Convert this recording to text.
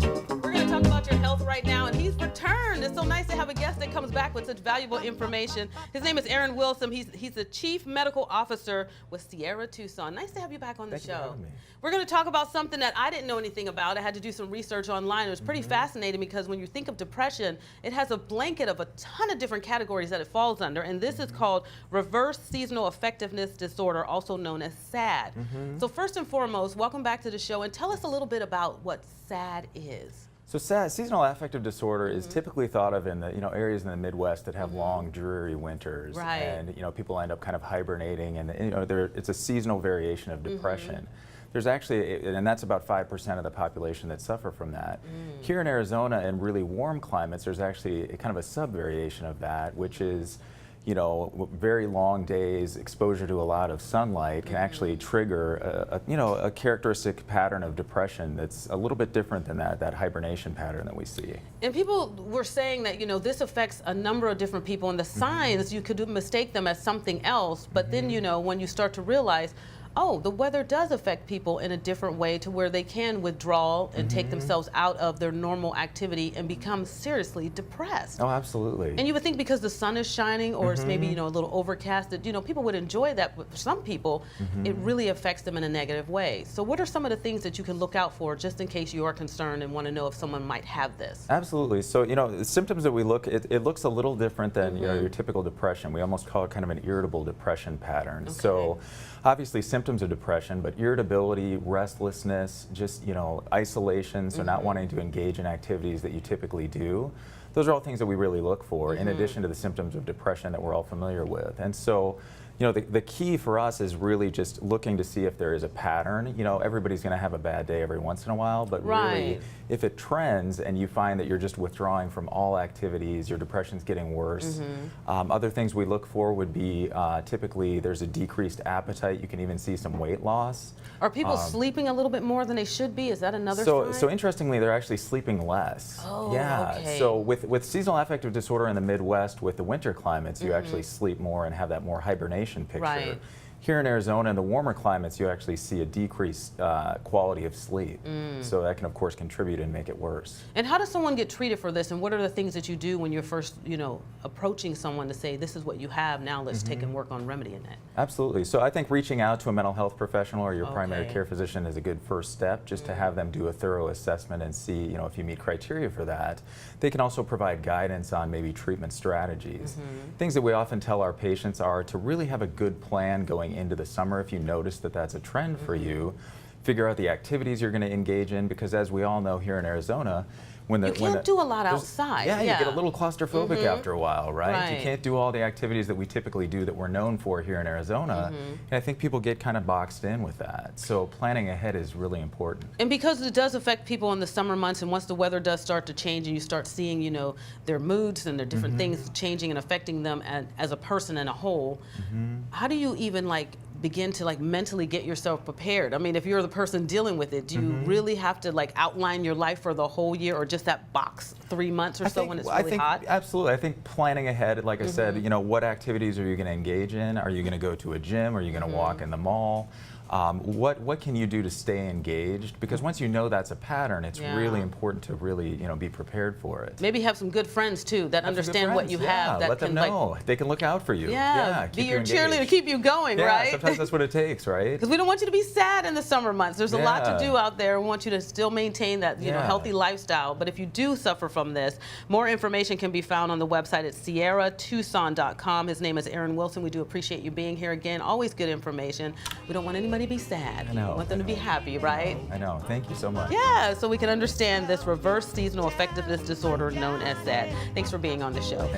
We're going to talk about your health right now, and he's returned. It's so nice to have a guest that comes back with such valuable information. His name is Aaron Wilson. He's the Chief Medical Officer with Sierra Tucson. Nice to have you back on the show. Thank you for having me. We're going to talk about something that I didn't know anything about. I had to do some research online. It was pretty fascinating because when you think of depression, it has a blanket of a ton of different categories that it falls under, and this is called reverse seasonal affectiveness disorder, also known as S.A.D. So first and foremost, welcome back to the show, and tell us a little bit about what S.A.D is. So S.A.D, seasonal affective disorder, is typically thought of in the areas in the Midwest that have long, dreary winters, Right. and people end up kind of hibernating, and it's a seasonal variation of depression. There's actually, and that's about 5% of the population that suffer from that. Here in Arizona, in really warm climates, there's actually a kind of a sub-variation of that, which is, very long days, exposure to a lot of sunlight can actually trigger a characteristic pattern of depression that's a little bit different than that hibernation pattern that we see. And people were saying that, this affects a number of different people, and the signs, you could mistake them as something else, but then, when you start to realize, oh, the weather does affect people in a different way to where they can withdraw and take themselves out of their normal activity and become seriously depressed. Oh, absolutely. And you would think because the sun is shining or it's maybe, a little overcast that, people would enjoy that, but for some people, it really affects them in a negative way. So what are some of the things that you can look out for just in case you are concerned and want to know if someone might have this? Absolutely. So, the symptoms that we look, it looks a little different than, your typical depression. We almost call it kind of an irritable depression pattern. Okay. So, obviously symptoms of depression, but irritability, restlessness, just, isolation, so not wanting to engage in activities that you typically do. Those are all things that we really look for in addition to the symptoms of depression that we're all familiar with. And so, the key for us is really just looking to see if there is a pattern. Everybody's going to have a bad day every once in a while, but really, if it trends and you find that you're just withdrawing from all activities, your depression's getting worse. Other things we look for would be typically there's a decreased appetite. You can even see some weight loss. Are people sleeping a little bit more than they should be? Is that another sign? So interestingly, they're actually sleeping less. Oh, yeah. okay. So with seasonal affective disorder in the Midwest, with the winter climates, you actually sleep more and have that more hibernation picture. Right. Here in Arizona, in the warmer climates, you actually see a decreased quality of sleep. So that can, of course, contribute and make it worse. And how does someone get treated for this? And what are the things that you do when you're first, approaching someone to say, this is what you have, now let's take and work on remedying it? Absolutely. So I think reaching out to a mental health professional or your primary care physician is a good first step, just to have them do a thorough assessment and see, if you meet criteria for that. They can also provide guidance on maybe treatment strategies. Things that we often tell our patients are to really have a good plan going into the summer. If you notice that that's a trend for you, figure out the activities you're going to engage in, because as we all know here in Arizona, you can't do a lot outside. Yeah, you get a little claustrophobic after a while, right? You Right. can't do all the activities that we typically do that we're known for here in Arizona. And I think people get kind of boxed in with that. So planning ahead is really important. And because it does affect people in the summer months, and once the weather does start to change and you start seeing, their moods and their different things changing and affecting them as a person in a whole, how do you even begin to mentally get yourself prepared? I mean, if you're the person dealing with it, do you really have to outline your life for the whole year, or just that box 3 months or so when it's really hot? Absolutely. I think planning ahead, like I said, what activities are you going to engage in? Are you going to go to a gym? Are you going to walk in the mall? What can you do to stay engaged? Because once you know that's a pattern, it's really important to really be prepared for it. Maybe have some good friends too that understand what you have. That let them know. They can look out for you. Be your cheerleader, keep you going, right? Sometimes that's what it takes, right? Because we don't want you to be sad in the summer months. There's a lot to do out there. We want you to still maintain that healthy lifestyle. But if you do suffer from this, more information can be found on the website at sierratucson.com. His name is Aaron Wilson. We do appreciate you being here again. Always good information. We don't want anybody to be sad. I know. We want them to be happy, right? I know. Thank you so much. Yeah, so we can understand this reverse seasonal affectiveness disorder known as S.A.D. Thanks for being on the show.